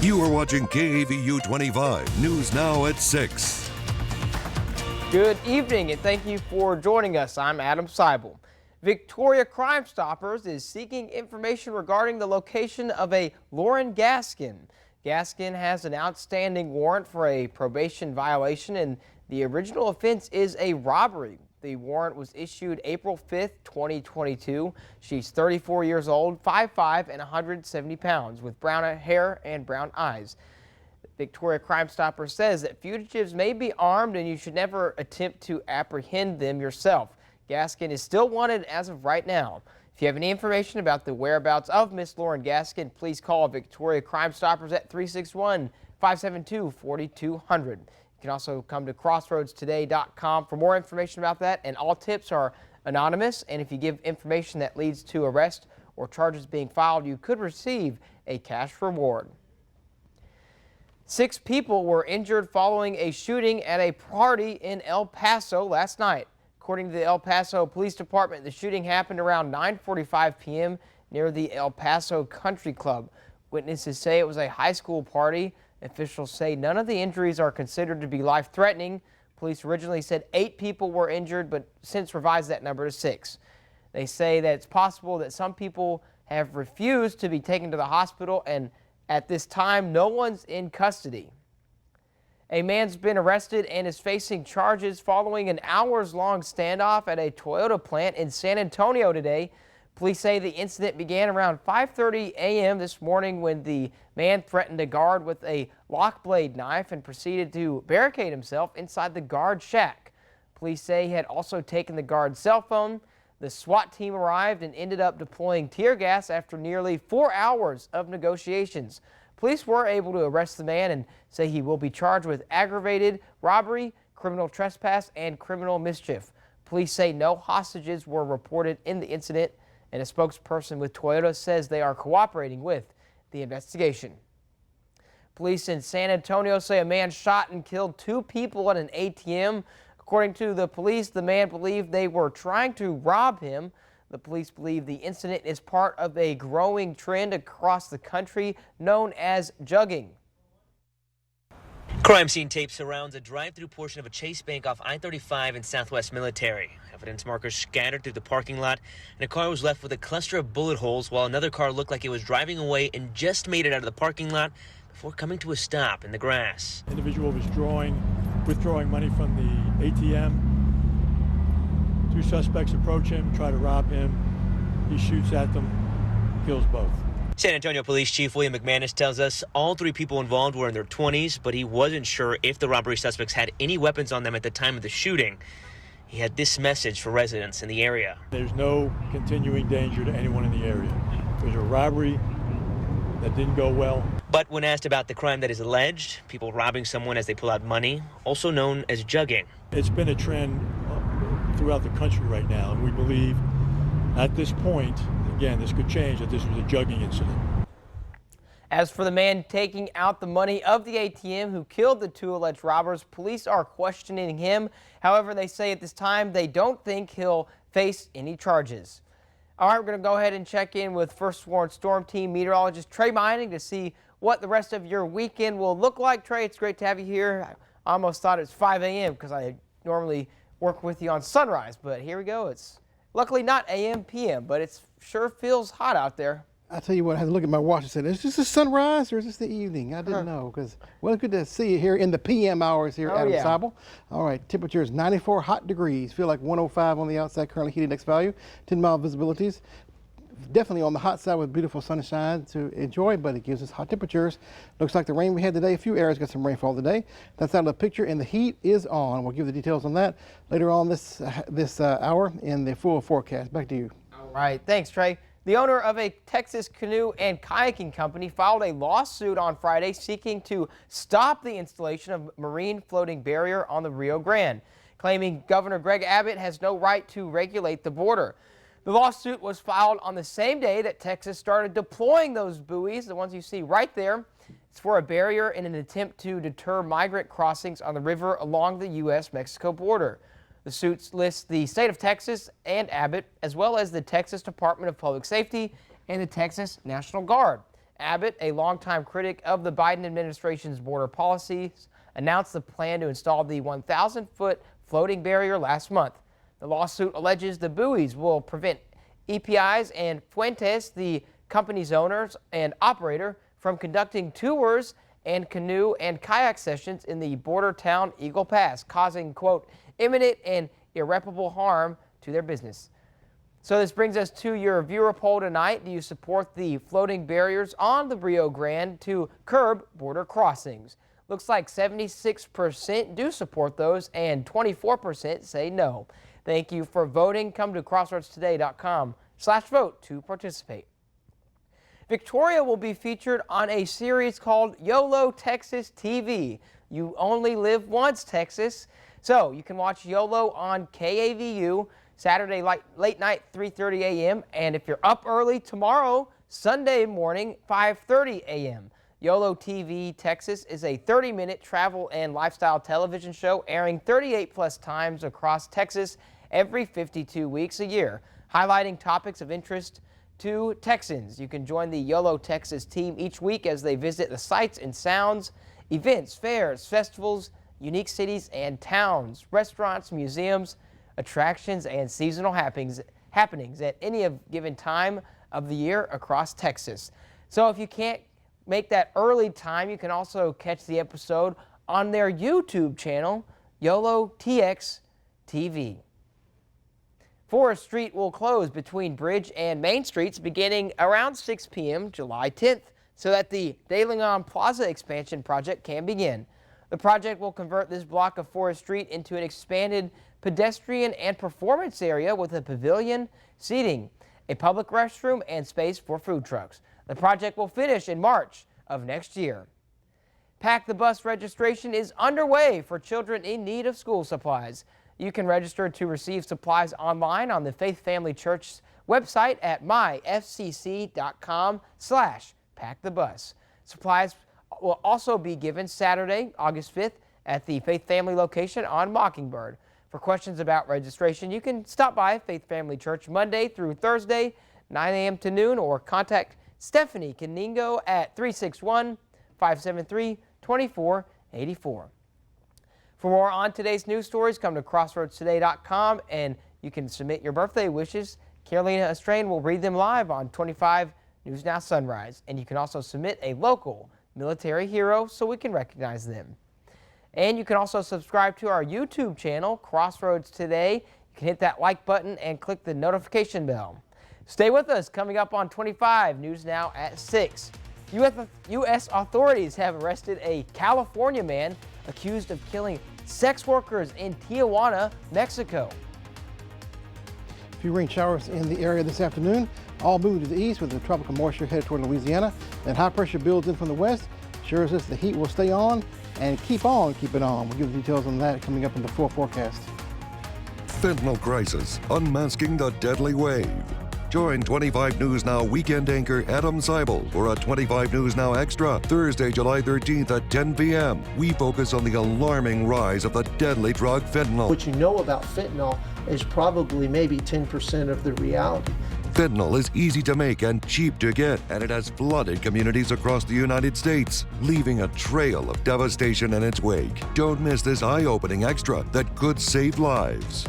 You are watching KAVU 25, News Now at 6. Good evening and thank you for joining us. I'm Adam Seibel. Victoria Crime Stoppers is seeking information regarding the location of a Lauren Gaskin. Gaskin has an outstanding warrant for a probation violation, and the original offense is a robbery. The warrant was issued April 5th, 2022. She's 34 years old, 5'5", and 170 pounds, with brown hair and brown eyes. Victoria Crime Stopper says that fugitives may be armed and you should never attempt to apprehend them yourself. Gaskin is still wanted as of right now. If you have any information about the whereabouts of Miss Lauren Gaskin, please call Victoria Crime Stoppers at 361-572-4200. You can also come to crossroadstoday.com for more information about that, and all tips are anonymous, and if you give information that leads to arrest or charges being filed, you could receive a cash reward. 6 people were injured following a shooting at a party in El Paso last night. According to the El Paso Police Department, the shooting happened around 9:45 p.m. near the El Paso Country Club. Witnesses say it was a high school party. Officials say none of the injuries are considered to be life-threatening. Police originally said 8 people were injured, but since revised that number to 6. They say that it's possible that some people have refused to be taken to the hospital, and at this time, no one's in custody. A man's been arrested and is facing charges following an hours-long standoff at a Toyota plant in San Antonio today. Police say the incident began around 5:30 a.m. this morning when the man threatened a guard with a lock blade knife and proceeded to barricade himself inside the guard shack. Police say he had also taken the guard's cell phone. The SWAT team arrived and ended up deploying tear gas after nearly 4 hours of negotiations. Police were able to arrest the man and say he will be charged with aggravated robbery, criminal trespass, and criminal mischief. Police say no hostages were reported in the incident, and a spokesperson with Toyota says they are cooperating with the investigation. Police in San Antonio say a man shot and killed 2 people at an ATM. According to the police, the man believed they were trying to rob him. The police believe the incident is part of a growing trend across the country known as jugging. Crime scene tape surrounds a drive-through portion of a Chase Bank off I-35 in Southwest Military. Evidence markers scattered through the parking lot, and a car was left with a cluster of bullet holes while another car looked like it was driving away and just made it out of the parking lot before coming to a stop in the grass. Individual was withdrawing money from the ATM. 2 suspects approach him, try to rob him. He shoots at them, kills both. San Antonio Police Chief William McManus tells us all 3 people involved were in their 20s, but he wasn't sure if the robbery suspects had any weapons on them at the time of the shooting. He had this message for residents in the area. There's no continuing danger to anyone in the area. It was a robbery that didn't go well. But when asked about the crime that is alleged, people robbing someone as they pull out money, also known as jugging. It's been a trend throughout the country right now, and we believe at this point, again, this could change, that this was a jugging incident. As for the man taking out the money of the ATM who killed the 2 alleged robbers, police are questioning him. However, they say at this time they don't think he'll face any charges. All right, we're going to go ahead and check in with First Warn Storm Team meteorologist Trey Mining to see what the rest of your weekend will look like. Trey, it's great to have you here. I almost thought it was 5 a.m. because I normally work with you on sunrise, but here we go. It's luckily not a.m. p.m., but it sure feels hot out there. I tell you what, I had to look at my watch and say, is this the sunrise or is this the evening? I didn't know, because, well, it's good to see you here in the p.m. hours here at Adam Seibel. All right, temperature is 94 hot degrees. Feel like 105 on the outside, currently heat index value, 10-mile visibilities. Definitely on the hot side with beautiful sunshine to enjoy, but it gives us hot temperatures. Looks like the rain we had today, a few areas got some rainfall today. That's out of the picture, and the heat is on. We'll give the details on that later on this hour in the full forecast. Back to you. All right, thanks, Trey. The owner of a Texas canoe and kayaking company filed a lawsuit on Friday seeking to stop the installation of marine floating barrier on the Rio Grande, claiming Governor Greg Abbott has no right to regulate the border. The lawsuit was filed on the same day that Texas started deploying those buoys, the ones you see right there. It's for a barrier in an attempt to deter migrant crossings on the river along the U.S.-Mexico border. The suit lists the state of Texas and Abbott, as well as the Texas Department of Public Safety and the Texas National Guard Abbott, a longtime critic of the Biden administration's border policies, announced the plan to install the 1,000-foot floating barrier last month. The lawsuit alleges the buoys will prevent EPIs and Fuentes, the company's owners and operator, from conducting tours and canoe and kayak sessions in the border town Eagle Pass, causing, quote, imminent and irreparable harm to their business. So this brings us to your viewer poll tonight. Do you support the floating barriers on the Rio Grande to curb border crossings? Looks like 76% do support those and 24% say no. Thank you for voting. Come to crossroadstoday.com/vote to participate. Victoria will be featured on a series called YOLO Texas TV. You only live once, Texas. So you can watch YOLO on KAVU Saturday late night 3:30 a.m. and if you're up early tomorrow, Sunday morning 5:30 a.m. YOLO TV Texas is a 30-minute travel and lifestyle television show airing 38+ times across Texas every 52 weeks a year, highlighting topics of interest to Texans. You can join the YOLO Texas team each week as they visit the sights and sounds, events, fairs, festivals, unique cities and towns, restaurants, museums, attractions, and seasonal happenings at any given time of the year across Texas. So if you can't make that early time, you can also catch the episode on their YouTube channel, YOLO TX TV. Forest Street will close between Bridge and Main Streets beginning around 6 p.m. July 10th so that the De Leon Plaza expansion project can begin. The project will convert this block of Forest Street into an expanded pedestrian and performance area with a pavilion, seating, a public restroom, and space for food trucks. The project will finish in March of next year. Pack the Bus registration is underway for children in need of school supplies. You can register to receive supplies online on the Faith Family Church website at myfcc.com/packthebus. Supplies will also be given Saturday, August 5th at the Faith Family location on Mockingbird. For questions about registration, you can stop by Faith Family Church Monday through Thursday, 9 a.m. to noon, or contact Stephanie Caningo at 361-573-2484. For more on today's news stories, come to crossroadstoday.com and you can submit your birthday wishes. Carolina Estrain will read them live on 25 News Now Sunrise. And you can also submit a local military hero so we can recognize them. And you can also subscribe to our YouTube channel, Crossroads Today. You can hit that like button and click the notification bell. Stay with us. Coming up on 25 News Now at 6. U.S. authorities have arrested a California man accused of killing sex workers in Tijuana, Mexico. A few rain showers in the area this afternoon, all moving to the east with the tropical moisture headed toward Louisiana. Then high pressure builds in from the west, assures us the heat will stay on and keep on keeping on. We'll give the details on that coming up in the full forecast. Fentanyl crisis, unmasking the deadly wave. Join 25 News Now weekend anchor Adam Seibel for a 25 News Now Extra, Thursday, July 13th at 10 p.m. We focus on the alarming rise of the deadly drug fentanyl. What you know about fentanyl is probably maybe 10% of the reality. Fentanyl is easy to make and cheap to get, and it has flooded communities across the United States, leaving a trail of devastation in its wake. Don't miss this eye-opening extra that could save lives.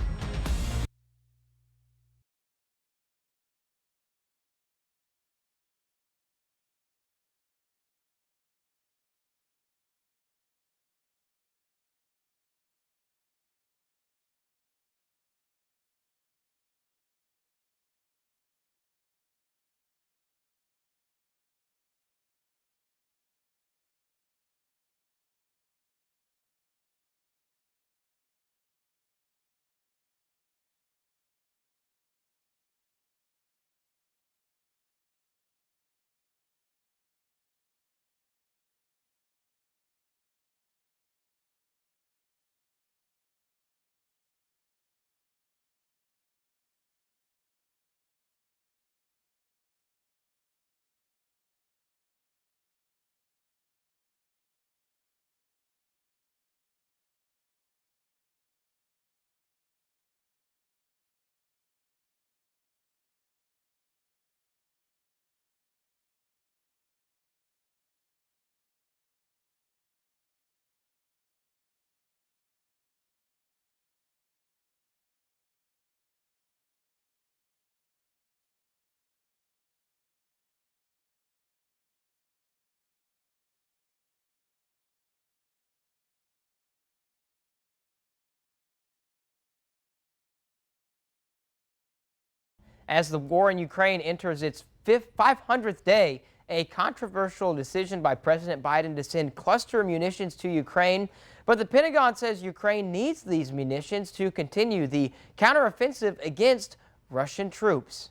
As the war in Ukraine enters its 500th day, a controversial decision by President Biden to send cluster munitions to Ukraine. But the Pentagon says Ukraine needs these munitions to continue the counteroffensive against Russian troops.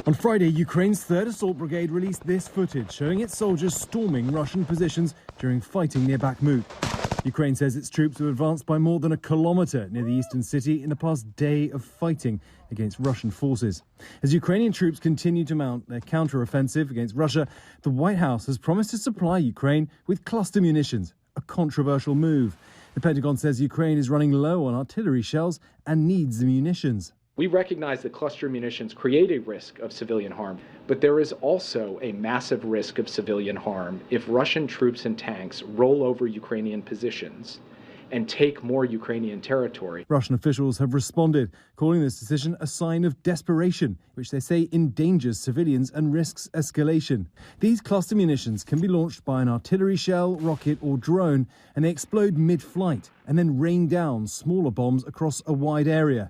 On Friday, Ukraine's 3rd Assault Brigade released this footage showing its soldiers storming Russian positions during fighting near Bakhmut. Ukraine says its troops have advanced by more than a kilometre near the eastern city in the past day of fighting against Russian forces. As Ukrainian troops continue to mount their counter-offensive against Russia, the White House has promised to supply Ukraine with cluster munitions, a controversial move. The Pentagon says Ukraine is running low on artillery shells and needs the munitions. We recognize that cluster munitions create a risk of civilian harm, but there is also a massive risk of civilian harm if Russian troops and tanks roll over Ukrainian positions and take more Ukrainian territory. Russian officials have responded, calling this decision a sign of desperation, which they say endangers civilians and risks escalation. These cluster munitions can be launched by an artillery shell, rocket or drone, and they explode mid-flight and then rain down smaller bombs across a wide area.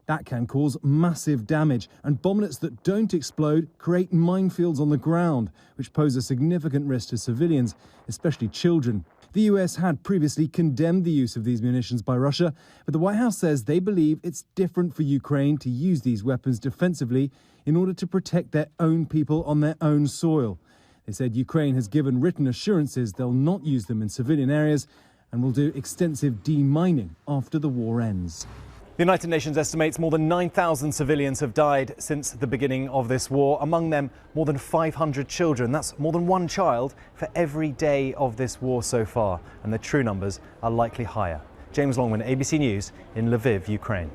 That can cause massive damage, and bomblets that don't explode create minefields on the ground, which pose a significant risk to civilians, especially children. The US had previously condemned the use of these munitions by Russia, but the White House says they believe it's different for Ukraine to use these weapons defensively in order to protect their own people on their own soil. They said Ukraine has given written assurances they'll not use them in civilian areas and will do extensive demining after the war ends. The United Nations estimates more than 9,000 civilians have died since the beginning of this war, among them more than 500 children. That's more than one child for every day of this war so far, and the true numbers are likely higher. James Longman, ABC News in Lviv, Ukraine.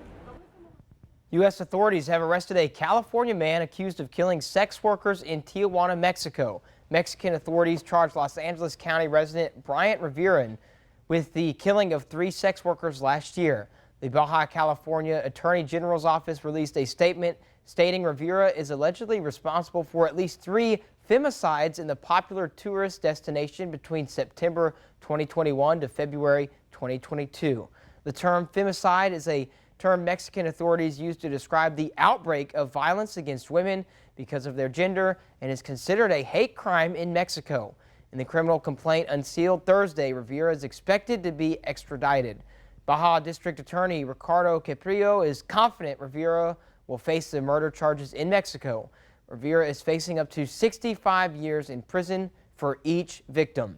U.S. authorities have arrested a California man accused of killing sex workers in Tijuana, Mexico. Mexican authorities charged Los Angeles County resident Bryant Rivera with the killing of 3 sex workers last year. The Baja California Attorney General's office released a statement stating Rivera is allegedly responsible for at least 3 femicides in the popular tourist destination between September 2021 to February 2022. The term femicide is a term Mexican authorities use to describe the outbreak of violence against women because of their gender and is considered a hate crime in Mexico. In the criminal complaint unsealed Thursday, Rivera is expected to be extradited. Baja District Attorney Ricardo Caprillo is confident Rivera will face the murder charges in Mexico. Rivera is facing up to 65 years in prison for each victim.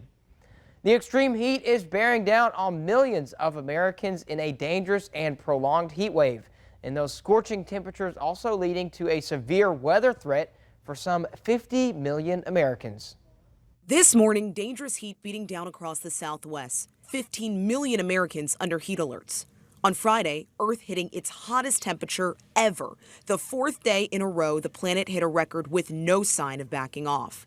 The extreme heat is bearing down on millions of Americans in a dangerous and prolonged heat wave, and those scorching temperatures also leading to a severe weather threat for some 50 million Americans. This morning, dangerous heat beating down across the Southwest. 15 million Americans under heat alerts. On Friday, Earth hitting its hottest temperature ever. The 4th day in a row, the planet hit a record with no sign of backing off.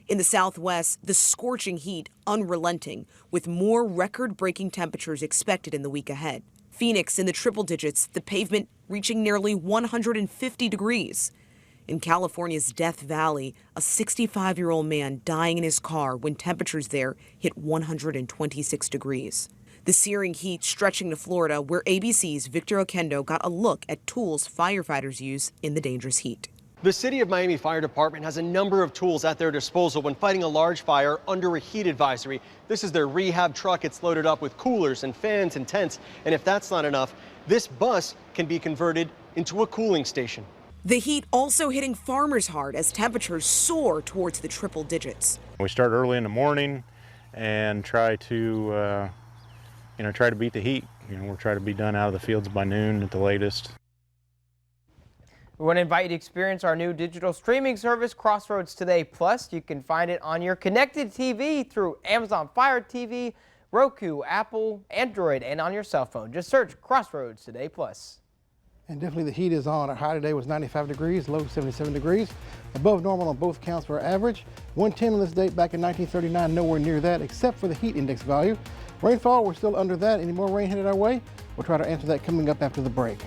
In the Southwest, the scorching heat unrelenting, with more record-breaking temperatures expected in the week ahead. Phoenix in the triple digits, the pavement reaching nearly 150 degrees. In California's Death Valley, a 65-year-old man dying in his car when temperatures there hit 126 degrees. The searing heat stretching to Florida, where ABC's Victor Oquendo got a look at tools firefighters use in the dangerous heat. The City of Miami Fire Department has a number of tools at their disposal when fighting a large fire under a heat advisory. This is their rehab truck. It's loaded up with coolers and fans and tents. And if that's not enough, this bus can be converted into a cooling station. The heat also hitting farmers hard as temperatures soar towards the triple digits. We start early in the morning and try to beat the heat. We'll try to be done out of the fields by noon at the latest. We want to invite you to experience our new digital streaming service, Crossroads Today Plus. You can find it on your connected TV through Amazon Fire TV, Roku, Apple, Android, and on your cell phone. Just search Crossroads Today Plus. And definitely the heat is on. Our high today was 95 degrees, low 77 degrees. Above normal on both counts for average. 110 on this date back in 1939, nowhere near that except for the heat index value. Rainfall, we're still under that. Any more rain headed our way? We'll try to answer that coming up after the break.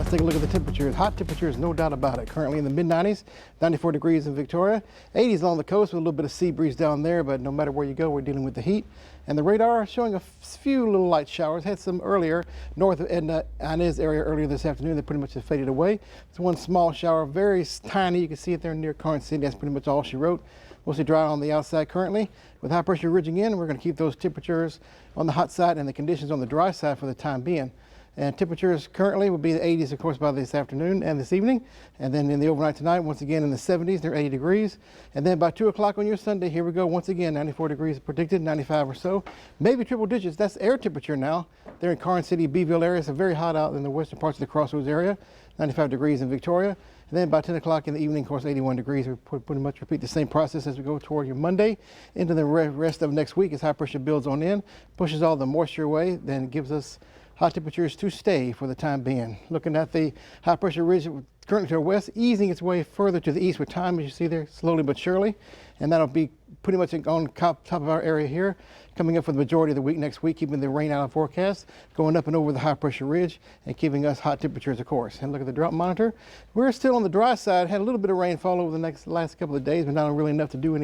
Let's take a look at the temperatures. Hot temperatures, no doubt about it. Currently in the mid-90s, 94 degrees in Victoria, 80s along the coast with a little bit of sea breeze down there, but no matter where you go, we're dealing with the heat. And the radar showing a few little light showers. Had some earlier north of Edna Inez area earlier this afternoon. They pretty much have faded away. It's one small shower, very tiny. You can see it there near Carson City. That's pretty much all she wrote. Mostly dry on the outside currently. With high pressure ridging in, we're going to keep those temperatures on the hot side and the conditions on the dry side for the time being. And temperatures currently will be the 80s, of course, by this afternoon and this evening. And then in the overnight tonight, once again in the 70s, they're 80 degrees. And then by 2 o'clock on your Sunday, here we go once again, 94 degrees predicted, 95 or so. Maybe triple digits. That's air temperature now. They're in Carson City, Beeville area. It's very hot out in the western parts of the Crossroads area. 95 degrees in Victoria. And then by 10 o'clock in the evening, of course, 81 degrees. We pretty much repeat the same process as we go toward your Monday into the rest of next week as high pressure builds on in, pushes all the moisture away, then gives us hot temperatures to stay for the time being. Looking at the high pressure ridge currently to our west, easing its way further to the east with time, as you see there, slowly but surely. And that'll be pretty much on top of our area here, coming up for the majority of the week next week, keeping the rain out of forecast, going up and over the high pressure ridge and giving us hot temperatures, of course. And look at the drought monitor. We're still on the dry side, had a little bit of rainfall over the last couple of days, but not really enough to do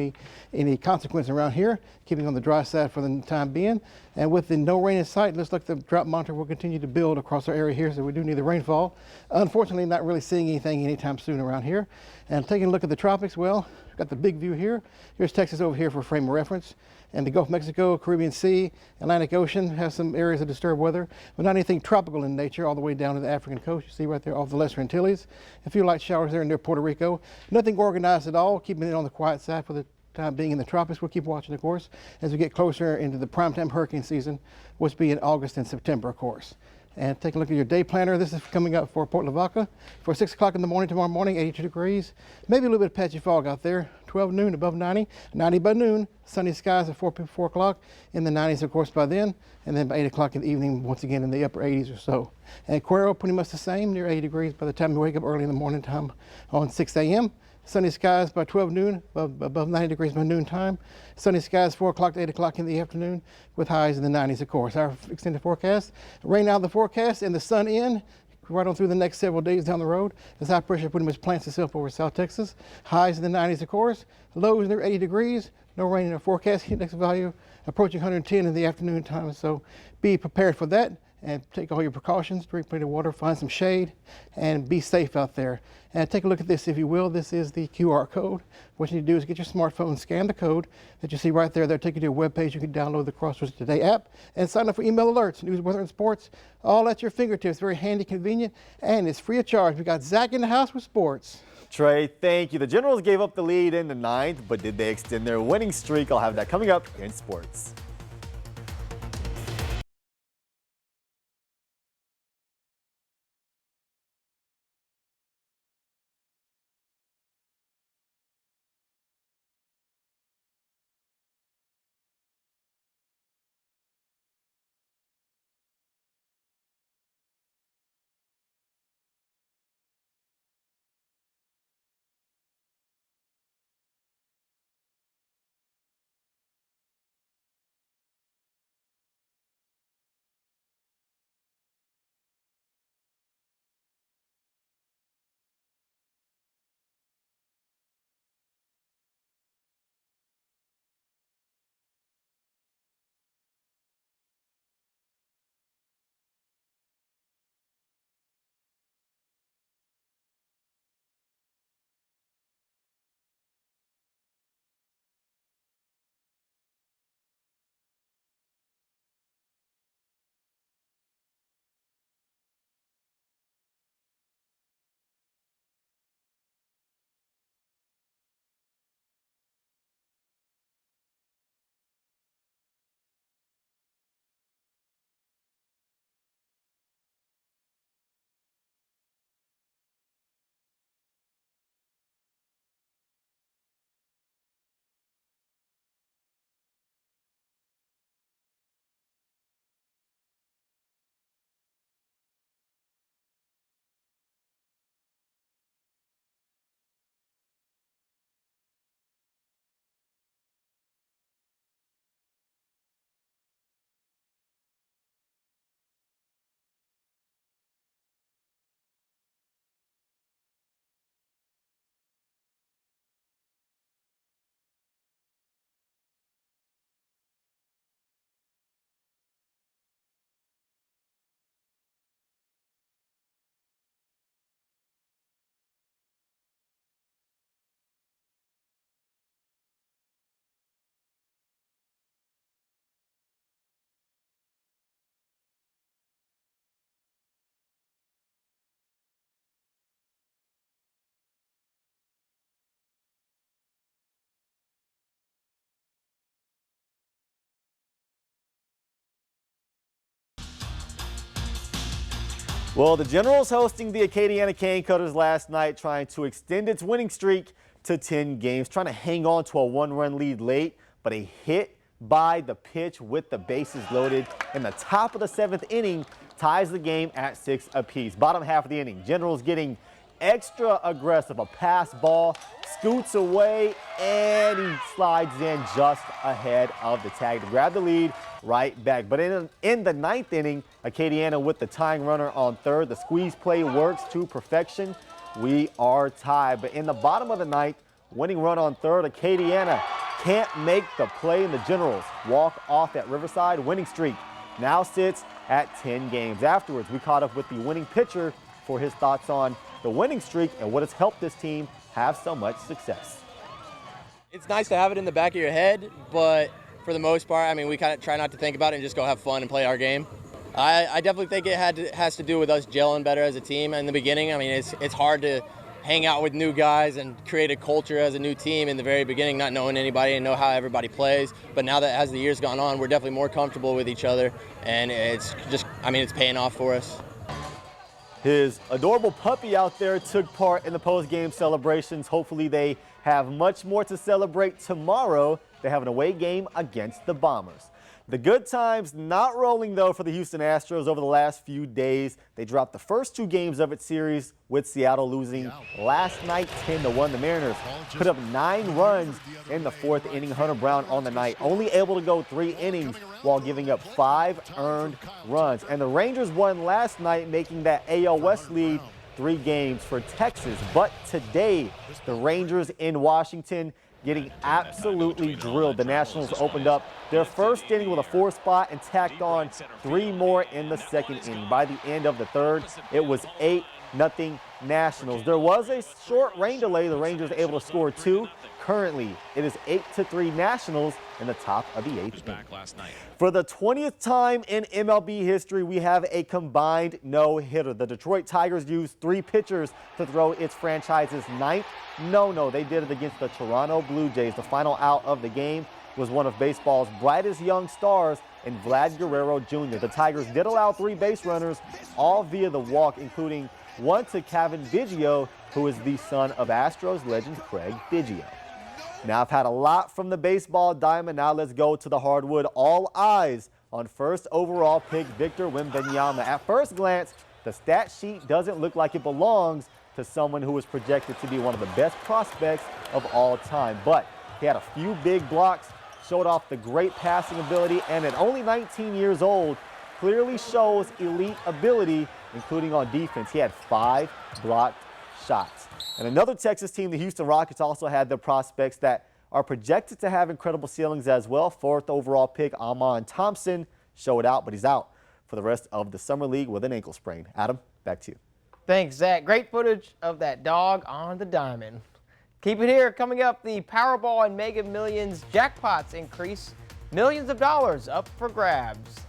any consequence around here, keeping on the dry side for the time being. And with the no rain in sight, looks like the drought monitor will continue to build across our area here, so we do need the rainfall. Unfortunately, not really seeing anything anytime soon around here. And taking a look at the tropics, well, got the big view here. Here's Texas over here for a frame of reference. And the Gulf of Mexico, Caribbean Sea, Atlantic Ocean has some areas of disturbed weather, but not anything tropical in nature, all the way down to the African coast. You see right there off the Lesser Antilles. A few light showers there near Puerto Rico. Nothing organized at all, keeping it on the quiet side for the time being in the tropics. We'll keep watching, of course, as we get closer into the primetime hurricane season, which will be in August and September, of course. And take a look at your day planner. This is coming up for Port Lavaca for 6 o'clock in the morning tomorrow morning, 82 degrees. Maybe a little bit of patchy fog out there. 12 noon above 90, 90 by noon. Sunny skies at 4 o'clock, in the 90s, of course, by then. And then by 8 o'clock in the evening, once again in the upper 80s or so. And Cuero, pretty much the same, near 80 degrees by the time you wake up early in the morning time on 6 a.m. Sunny skies by 12 noon, above 90 degrees by noon time. Sunny skies 4 o'clock to 8 o'clock in the afternoon with highs in the 90s, of course. Our extended forecast, rain out of the forecast and the sun in right on through the next several days down the road as high pressure pretty much plants itself over South Texas. Highs in the 90s, of course. Lows near 80 degrees. No rain in our forecast. Heat index value approaching 110 in the afternoon time. So be prepared for that and take all your precautions. Drink plenty of water, find some shade, and be safe out there. And take a look at this, if you will. This is the QR code. What you need to do is get your smartphone, scan the code that you see right there. They'll take you to a web page. You can download the Crossroads Today app and sign up for email alerts, news, weather, and sports, all at your fingertips. Very handy, convenient, and it's free of charge. We got Zach in the house with sports. Trey, thank you. The Generals gave up the lead in the 9th, but did they extend their winning streak? I'll have that coming up here in sports. Well, the Generals hosting the Acadiana Cane Cutters last night, trying to extend its winning streak to 10 games, trying to hang on to a 1-run lead late, but a hit by the pitch with the bases loaded in the top of the 7th inning ties the game at 6 apiece. Bottom half of the inning, Generals getting extra aggressive. A pass ball scoots away, and he slides in just ahead of the tag to grab the lead right back. But in the 9th inning, Acadiana with the tying runner on third. The squeeze play works to perfection. We are tied. But in the bottom of the 9th, winning run on third, Acadiana can't make the play, and the Generals walk off at Riverside. Winning streak now sits at 10 games. Afterwards, we caught up with the winning pitcher for his thoughts on the winning streak and what has helped this team have so much success. It's nice to have it in the back of your head, but for the most part, I mean, we kind of try not to think about it and just go have fun and play our game. I definitely think it has to do with us gelling better as a team. In the beginning, I mean, it's hard to hang out with new guys and create a culture as a new team in the very beginning, not knowing anybody and know how everybody plays. But now that as the years gone on, we're definitely more comfortable with each other, and it's just, I mean, it's paying off for us. His adorable puppy out there took part in the post-game celebrations. Hopefully they have much more to celebrate tomorrow. They have an away game against the Bombers. The good times not rolling, though, for the Houston Astros over the last few days. They dropped the first 2 games of its series, with Seattle losing last night 10-1. The Mariners put up 9 runs in the 4th inning. Hunter Brown on the night, only able to go 3 innings while giving up 5 earned runs. And the Rangers won last night, making that AL West lead 3 games for Texas. But today, the Rangers in Washington getting absolutely drilled. The Nationals opened up their first inning with a 4 spot and tacked on 3 more in the 2nd inning. By the end of the 3rd, it was 8-0 Nationals. There was a short rain delay. The Rangers able to score 2. Currently, it is 8-3 Nationals in the top of the 8th inning. For the 20th time in MLB history, we have a combined no-hitter. The Detroit Tigers used 3 pitchers to throw its franchise's 9th no-no. They did it against the Toronto Blue Jays. The final out of the game was one of baseball's brightest young stars in Vlad Guerrero Jr. The Tigers did allow 3 base runners, all via the walk, including one to Cavan Biggio, who is the son of Astros legend Craig Biggio. Now, I've had a lot from the baseball diamond. Now let's go to the hardwood. All eyes on first overall pick Victor Wembanyama. At first glance, the stat sheet doesn't look like it belongs to someone who is projected to be one of the best prospects of all time. But he had a few big blocks, showed off the great passing ability, and at only 19 years old, clearly shows elite ability, including on defense. He had 5 blocked shots. And another Texas team, the Houston Rockets, also had their prospects that are projected to have incredible ceilings as well. 4th overall pick Amon Thompson showed out, but he's out for the rest of the Summer League with an ankle sprain. Adam, back to you. Thanks, Zach. Great footage of that dog on the diamond. Keep it here. Coming up, the Powerball and Mega Millions jackpots increase. Millions of dollars up for grabs.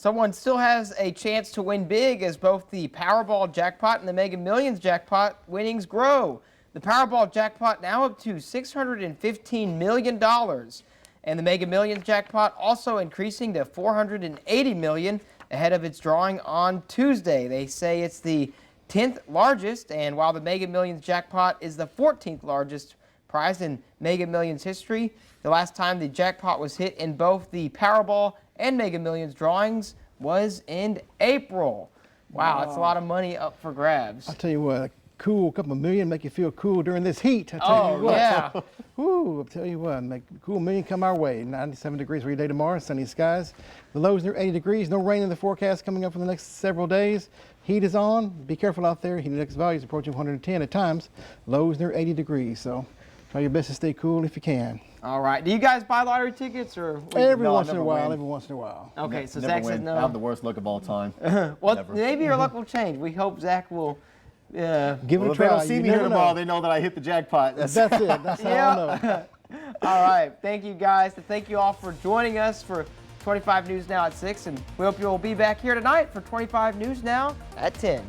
Someone still has a chance to win big as both the Powerball jackpot and the Mega Millions jackpot winnings grow. The Powerball jackpot now up to $615 million, and the Mega Millions jackpot also increasing to $480 million ahead of its drawing on Tuesday. They say it's the 10th largest, and while the Mega Millions jackpot is the 14th largest prize in Mega Millions history, the last time the jackpot was hit in both the Powerball and Mega Millions drawings was in April. Wow, that's a lot of money up for grabs. I'll tell you what, a cool couple of million make you feel cool during this heat. I tell you what. Yeah. Woo, I'll tell you what, make a cool million come our way. 97 degrees for your day tomorrow, sunny skies. The lows near 80 degrees, no rain in the forecast coming up for the next several days. Heat is on, be careful out there. Heat index values approaching 110 at times. Lows near 80 degrees, so try your best to stay cool if you can. All right. Do you guys buy lottery tickets or? Every once in a while. Okay, so Zach says no. I have the worst luck of all time. Well, Never. maybe your luck will change. We hope Zach will give it a If they try. don't see me here tomorrow, they know that I hit the jackpot. That's it. That's how I know. All right. Thank you guys. And thank you all for joining us for 25 News Now at 6. And we hope you'll be back here tonight for 25 News Now at 10.